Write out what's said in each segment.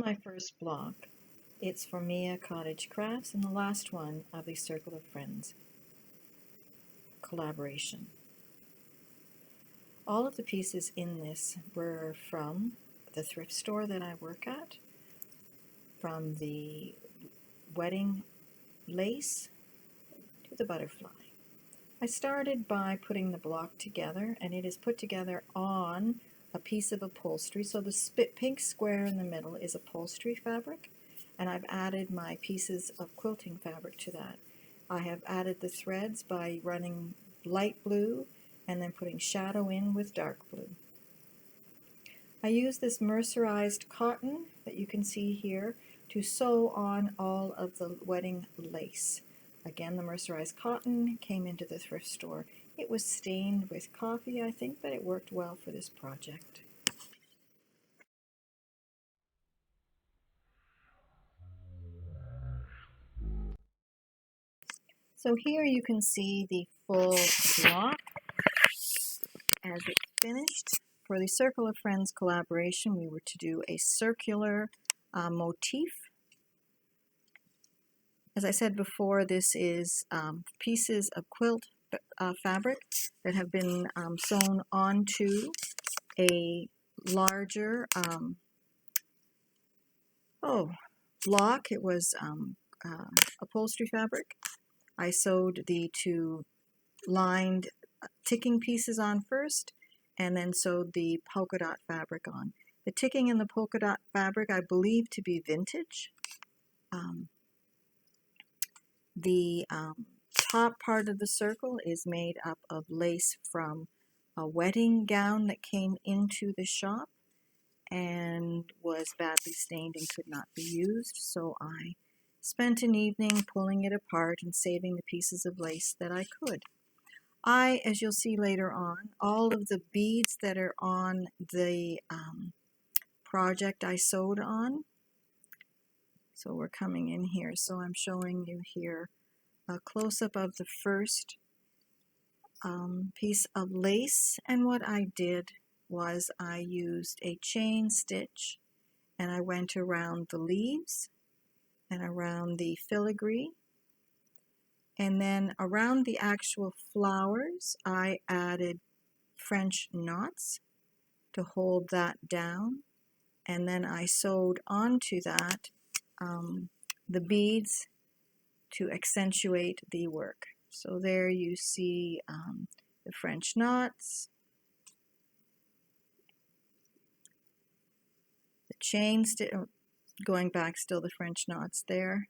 my first block. It's for Mia Cottage Crafts and the last one of the Circle of Friends collaboration. All of the pieces in this were from the thrift store that I work at, from the wedding lace to the butterfly. I started by putting the block together, and it is put together on a piece of upholstery. So the pink square in the middle is upholstery fabric, and I've added my pieces of quilting fabric to that. I have added the threads by running light blue and then putting shadow in with dark blue. I use this mercerized cotton that you can see here to sew on all of the wedding lace. Again, the mercerized cotton came into the thrift store. It was stained with coffee, I think, but it worked well for this project. So here you can see the full block as it's finished. For the Circle of Friends collaboration, we were to do a circular motif. As I said before, this is pieces of quilt fabric that have been sewn onto a larger block. It was upholstery fabric. I sewed the two lined ticking pieces on first, and then sewed the polka dot fabric on. The ticking in the polka dot fabric I believe to be vintage. The top part of the circle is made up of lace from a wedding gown that came into the shop and was badly stained and could not be used, so I spent an evening pulling it apart and saving the pieces of lace that I could. As you'll see later on, all of the beads that are on the project I sewed on. So we're coming in here. So I'm showing you here a close-up of the first piece of lace. And what I did was I used a chain stitch and I went around the leaves and around the filigree. And then around the actual flowers, I added French knots to hold that down. And then I sewed onto that the beads to accentuate the work. So there you see the French knots, the chain stitch, going back still the French knots there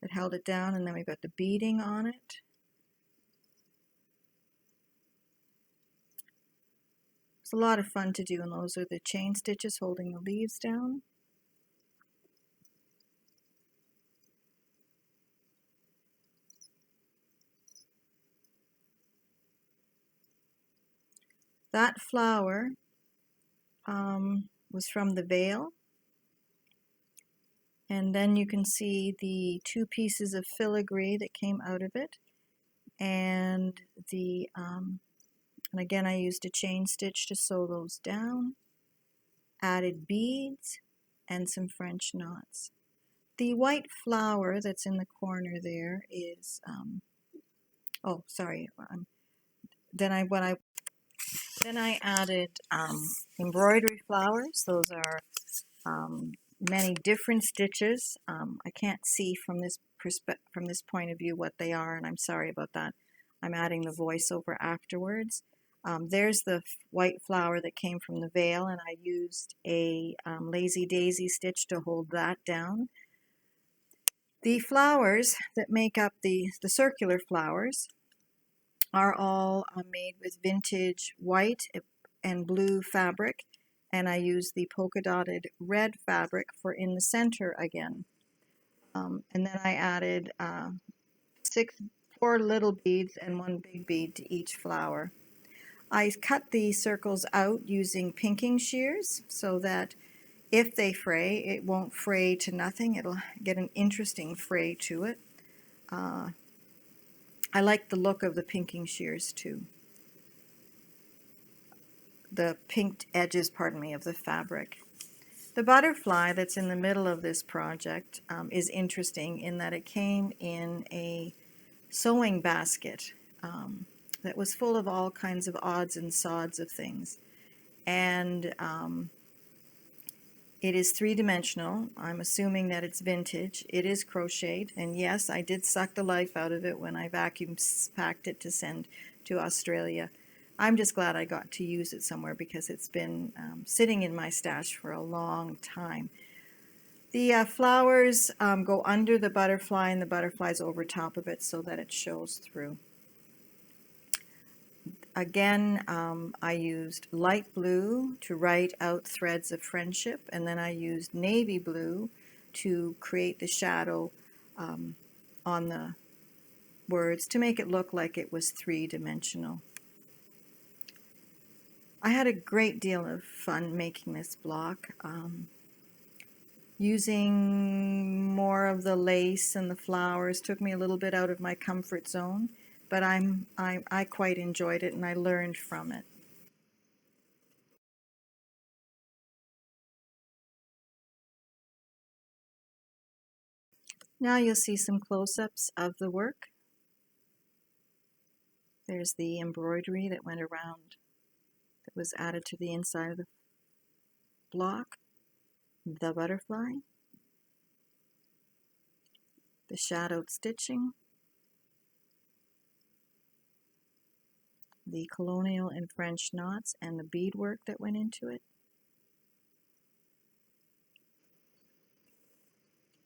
that held it down, and then we've got the beading on it. It's a lot of fun to do, and those are the chain stitches holding the leaves down. That flower was from the veil, and then you can see the two pieces of filigree that came out of it, and the and again I used a chain stitch to sew those down, added beads and some French knots. The white flower that's in the corner there is oh sorry then I added embroidery flowers. Those are many different stitches. I can't see from this point of view what they are, and I'm sorry about that. I'm adding the voiceover afterwards. There's the white flower that came from the veil, and I used a lazy daisy stitch to hold that down. The flowers that make up the circular flowers are all made with vintage white and blue fabric, and I use the polka dotted red fabric for in the center again. And then I added 4 little beads and 1 big bead to each flower. I cut the circles out using pinking shears so that if they fray, it won't fray to nothing. It'll get an interesting fray to it. I like the look of the pinking shears too. The pinked edges, pardon me, of the fabric. The butterfly that's in the middle of this project is interesting in that it came in a sewing basket that was full of all kinds of odds and sods of things. And it is three-dimensional. I'm assuming that it's vintage. It is crocheted, and yes, I did suck the life out of it when I vacuum packed it to send to Australia. I'm just glad I got to use it somewhere because it's been sitting in my stash for a long time. The flowers go under the butterfly, and the butterfly's over top of it so that it shows through. Again, I used light blue to write out threads of friendship, and then I used navy blue to create the shadow on the words to make it look like it was three-dimensional. I had a great deal of fun making this block. Using more of the lace and the flowers took me a little bit out of my comfort zone, but I quite enjoyed it and I learned from it. Now you'll see some close-ups of the work. There's the embroidery that went around, that was added to the inside of the block, the butterfly, the shadowed stitching, the colonial and French knots, and the beadwork that went into it.